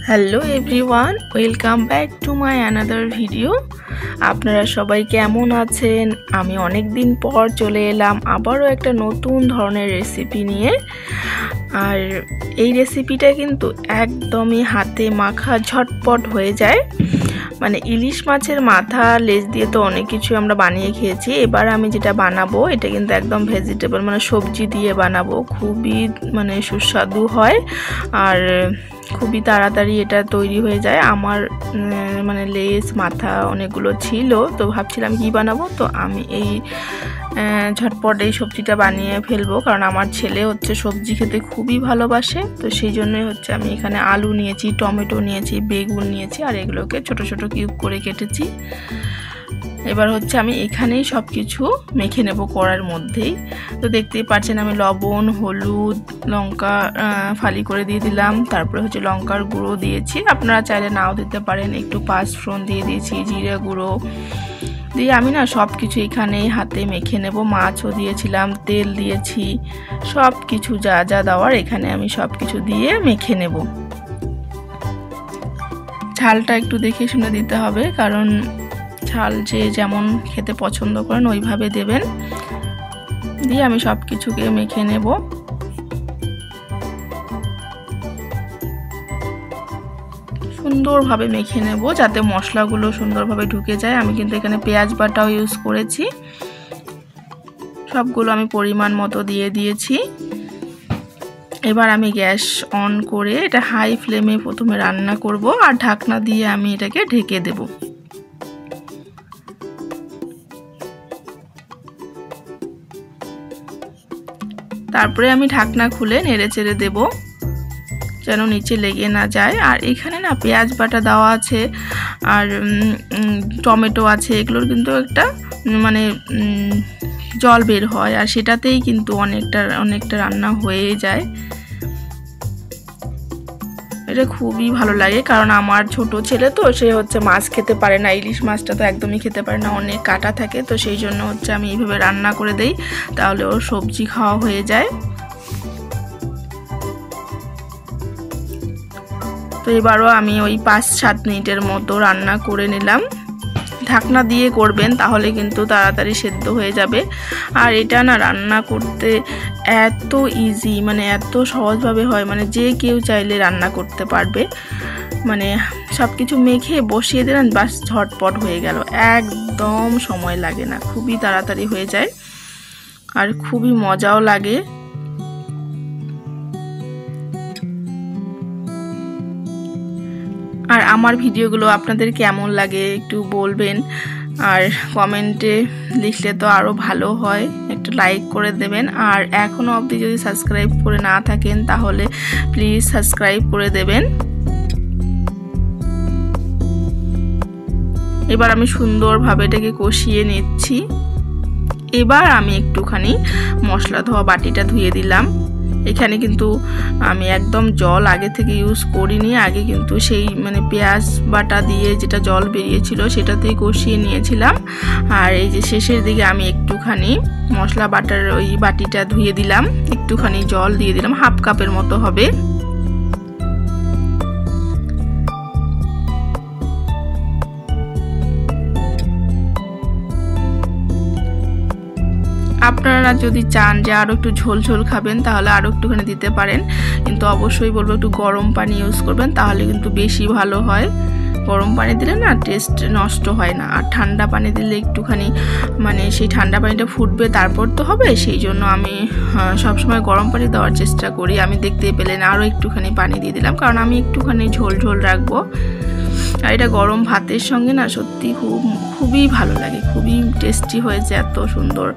Hello everyone, welcome back to my another video. আপনারা সবাই কেমন আছেন? আমি অনেক দিন পর চলে এলাম আবারও একটা নতুন ধরনের রেসিপি নিয়ে। আর এই রেসিপিটা কিন্তু একদমই হাতে মাখা ঝটপট হয়ে যায়। মানে ইলিশ মাছের মাথা লেজ দিয়ে তো অনেক কিছু আমরা বানিয়ে খেয়েছি। এবার আমি যেটা বানাবো এটা কিন্তু একদম ভেজিটেবল, মানে সবজি দিয়ে বানাবো। খুবই মানে সুস্বাদু হয় আর খুবই তাড়াতাড়ি এটা তৈরি হয়ে যায়। আমার মানে লেজ মাথা অনেকগুলো ছিল, তো ভাবছিলাম কি বানাবো, তো আমি এই ঝটপট এই সবজিটা বানিয়ে ফেলবো। কারণ আমার ছেলে হচ্ছে সবজি খেতে খুবই ভালোবাসে, তো সেই জন্যই হচ্ছে আমি এখানে আলু নিয়েছি, টমেটো নিয়েছি, বেগুন নিয়েছি, আর এগুলোকে ছোট ছোট কিউব করে কেটেছি। এবার হচ্ছে আমি এখানেই সব কিছু মেখে নেব কড়ার মধ্যেই। তো দেখতেই পাচ্ছেন আমি লবণ, হলুদ, লঙ্কা ফালি করে দিয়ে দিলাম। তারপরে হচ্ছে লঙ্কার গুঁড়ো দিয়েছি, আপনারা চাইলে নাও দিতে পারেন। একটু পাঁচফোড়ন দিয়ে দিয়েছি, জিরে গুঁড়ো দিয়ে আমি না সব কিছু এখানেই হাতে মেখে নেব। মাছও দিয়েছিলাম, তেল দিয়েছি, সব কিছু যা যা দেওয়ার এখানে আমি সব কিছু দিয়ে মেখে নেব। ঝালটা একটু দেখে শুনে দিতে হবে, কারণ ঝাল যে যেমন খেতে পছন্দ করেন ওইভাবে দেবেন। দিয়ে আমি সব কিছুকে মেখে নেব। সুন্দরভাবে মেখে নেব যাতে মশলাগুলো সুন্দরভাবে ঢুকে যায়। আমি কিন্তু এখানে পেঁয়াজ বাটাও ইউজ করেছি। সবগুলো আমি পরিমাণ মতো দিয়ে দিয়েছি। এবার আমি গ্যাস অন করে এটা হাই ফ্লেমে প্রথমে রান্না করব, আর ঢাকনা দিয়ে আমি এটাকে ঢেকে দেব। তারপরে আমি ঢাকনা খুলে নেড়ে চেড়ে দেব যেন নিচে লেগে না যায়। আর এখানে না পেঁয়াজ বাটা দেওয়া আছে আর টমেটো আছে, এগুলোর কিন্তু একটা মানে জল বের হয়, আর সেটাতেই কিন্তু অনেকটা রান্না হয়ে যায়। এটা খুবই ভালো লাগে, কারণ আমার ছোট ছেলে তো সে হচ্ছে মাছ খেতে পারে না, ইলিশ মাছটা তো একদমই খেতে পারে না, অনেক কাঁটা থাকে। তো সেই জন্য হচ্ছে আমি এইভাবে রান্না করে দেই, তাহলে ওর সবজি খাওয়া হয়ে যায়। তো এবারও আমি ওই 5-7 মিনিটের মতো রান্না করে নিলাম। ঢাকনা দিয়ে করবেন, তাহলে কিন্তু তাড়াতাড়ি সেদ্ধ হয়ে যাবে। আর এটা না রান্না করতে এত ইজি, মানে এত সহজভাবে হয়, মানে যে কেউ চাইলে রান্না করতে পারবে। মানে সব কিছু মেখে বসিয়ে দিলেন, বাস ঝটপট হয়ে গেল, একদম সময় লাগে না, খুবই তাড়াতাড়ি হয়ে যায় আর খুবই মজাও লাগে। আর আমার ভিডিওগুলো আপনাদের কেমন লাগে একটু বলবেন, আর কমেন্টে লিখলে তো আরও ভালো হয়, একটু লাইক করে দেবেন। আর এখনও অবধি যদি সাবস্ক্রাইব করে না থাকেন তাহলে প্লিজ সাবস্ক্রাইব করে দেবেন। এবার আমি সুন্দরভাবে এটাকে কষিয়ে নিচ্ছি। এবার আমি একটুখানি মশলা ধোয়া বাটিটা ধুয়ে দিলাম। এখানে কিন্তু আমি একদম জল আগে থেকে ইউজ করিনি, আগে কিন্তু সেই মানে পেঁয়াজ বাটা দিয়ে যেটা জল বেরিয়েছিল সেটাতেই কষিয়ে নিয়েছিলাম। আর এই যে শেষের দিকে আমি একটুখানি মশলা বাটার ওই বাটিটা ধুয়ে দিলাম, একটুখানি জল দিয়ে দিলাম, 1/2 কাপের মতো হবে। আপনারা যদি চান যে আরও একটু ঝোল ঝোল খাবেন তাহলে আরও একটুখানি দিতে পারেন, কিন্তু অবশ্যই বলবো একটু গরম পানি ইউজ করবেন, তাহলে কিন্তু বেশি ভালো হয়। গরম পানি দিলে না টেস্ট নষ্ট হয় না, আর ঠান্ডা পানি দিলে একটুখানি মানে সেই ঠান্ডা পানিটা ফুটবে তারপর তো হবে, সেই জন্য আমি সবসময় গরম পানি দেওয়ার চেষ্টা করি। আমি দেখতে পেলেন আরও একটুখানি পানি দিয়ে দিলাম, কারণ আমি একটুখানি ঝোল ঝোল রাখবো। আর এটা গরম ভাতের সঙ্গে না সত্যি খুবই ভালো লাগে, খুবই টেস্টি হয়েছে, এত সুন্দর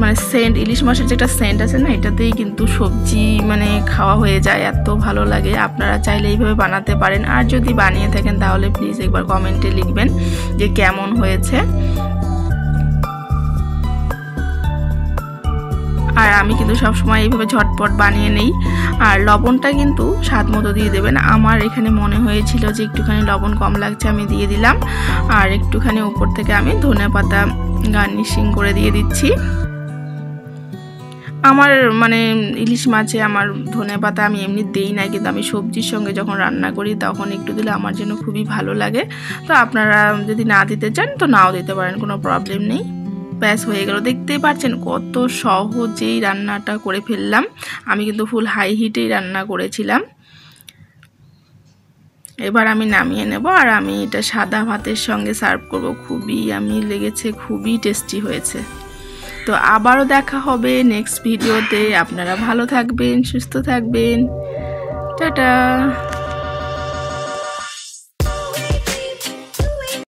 মানে সেন্ট, ইলিশ মাছের যেটা সেন্ট আছে না, এটাতেই কিন্তু সবজি মানে খাওয়া হয়ে যায়, এত ভালো লাগে। আপনারা চাইলে এইভাবে বানাতে পারেন, আর যদি বানিয়ে থাকেন তাহলে প্লিজ একবার কমেন্টে লিখবেন যে কেমন হয়েছে। আর আমি কিন্তু সবসময় এইভাবে ঝটপট বানিয়ে নেই। আর লবণটা কিন্তু স্বাদ মতো দিয়ে দেবেন। আমার এখানে মনে হয়েছিল যে একটুখানি লবণ কম লাগছে, আমি দিয়ে দিলাম। আর একটুখানি উপর থেকে আমি ধনেপাতা গার্নিশিং করে দিয়ে দিচ্ছি। আমার মানে ইলিশ মাছে আমার ধনেপাতা আমি এমনি দেই না, কিন্তু আমি সবজির সঙ্গে যখন রান্না করি তখন একটু দিলে আমার জন্য খুবই ভালো লাগে। তো আপনারা যদি না দিতে চান তো নাও দিতে পারেন, কোনো প্রবলেম নেই। ব্যাস হয়ে গেল। দেখতেই পাচ্ছেন কত সহজেই রান্নাটা করে ফেললাম। আমি কিন্তু ফুল হাই হিটেই রান্না করেছিলাম। এবার আমি নামিয়ে নেব, আর আমি এটা সাদা ভাতের সঙ্গে সার্ভ করব। খুবই আমি লেগেছে, খুবই টেস্টি হয়েছে। তো আবারও দেখা হবে নেক্সট ভিডিওতে। আপনারা ভালো থাকবেন, সুস্থ থাকবেন। টাটা।